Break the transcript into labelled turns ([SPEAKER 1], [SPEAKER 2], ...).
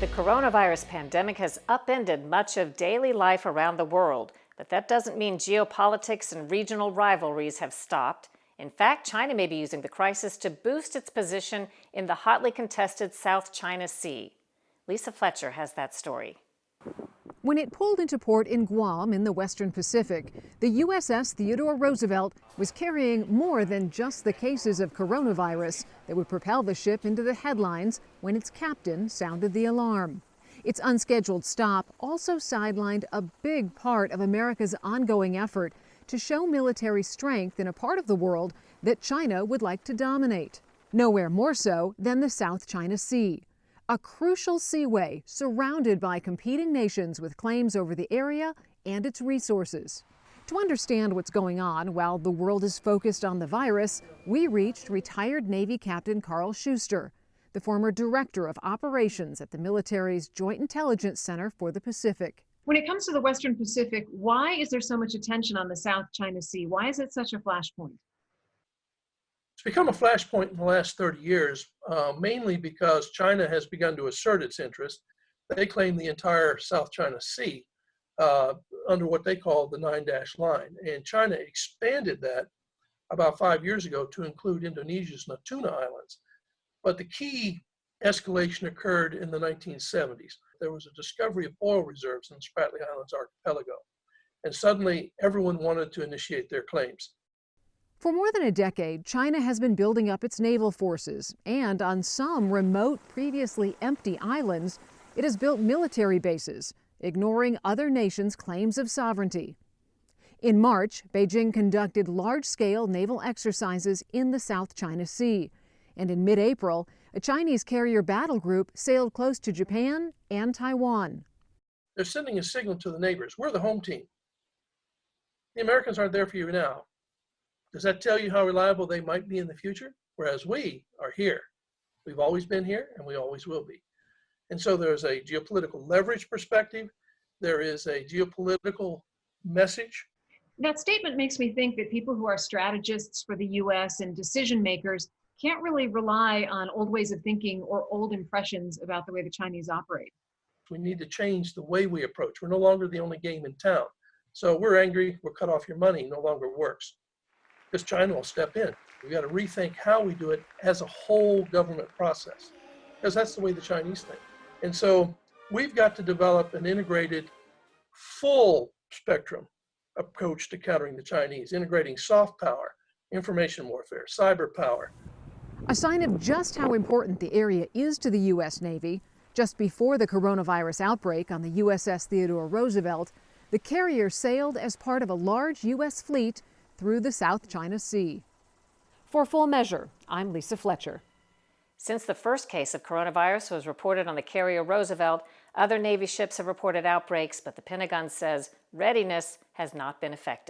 [SPEAKER 1] The coronavirus pandemic has upended much of daily life around the world, but that doesn't mean geopolitics and regional rivalries have stopped. In fact, China may be using the crisis to boost its position in the hotly contested South China Sea. Lisa Fletcher has that story.
[SPEAKER 2] When it pulled into port in Guam in the Western Pacific, the USS Theodore Roosevelt was carrying more than just the cases of coronavirus that would propel the ship into the headlines when its captain sounded the alarm. Its unscheduled stop also sidelined a big part of America's ongoing effort to show military strength in a part of the world that China would like to dominate. Nowhere more so than the South China Sea, a crucial seaway surrounded by competing nations with claims over the area and its resources. To understand what's going on while the world is focused on the virus, we reached retired Navy Captain Carl Schuster, the former director of operations at the military's Joint Intelligence Center for the Pacific.
[SPEAKER 3] When it comes to the Western Pacific, why is there so much attention on the South China Sea? Why is it such a flashpoint?
[SPEAKER 4] It's become a flashpoint in the last 30 years, mainly because China has begun to assert its interest. They claim the entire South China Sea under what they call the 9-dash line. And China expanded that about 5 years ago to include Indonesia's Natuna Islands. But the key escalation occurred in the 1970s. There was a discovery of oil reserves in the Spratly Islands archipelago. And suddenly everyone wanted to initiate their claims.
[SPEAKER 2] For more than a decade, China has been building up its naval forces, and on some remote, previously empty islands, it has built military bases, ignoring other nations' claims of sovereignty. In March, Beijing conducted large-scale naval exercises in the South China Sea, and in mid-April, a Chinese carrier battle group sailed close to Japan and Taiwan.
[SPEAKER 4] They're sending a signal to the neighbors, we're the home team. The Americans aren't there for you now. Does that tell you how reliable they might be in the future? Whereas we are here. We've always been here and we always will be. And so there's a geopolitical leverage perspective. There is a geopolitical message.
[SPEAKER 3] That statement makes me think that people who are strategists for the US and decision makers can't really rely on old ways of thinking or old impressions about the way the Chinese operate.
[SPEAKER 4] We need to change the way we approach. We're no longer the only game in town. So we're angry, we're cut off your money, no longer works. Because China will step in. We've got to rethink how we do it as a whole government process, because that's the way the Chinese think. And so we've got to develop an integrated, full spectrum approach to countering the Chinese, integrating soft power, information warfare, cyber power.
[SPEAKER 2] A sign of just how important the area is to the U.S. Navy, just before the coronavirus outbreak on the USS Theodore Roosevelt, the carrier sailed as part of a large U.S. fleet through the South China Sea. For Full Measure, I'm Lisa Fletcher.
[SPEAKER 1] Since the first case of coronavirus was reported on the carrier Roosevelt, other Navy ships have reported outbreaks, but the Pentagon says readiness has not been affected.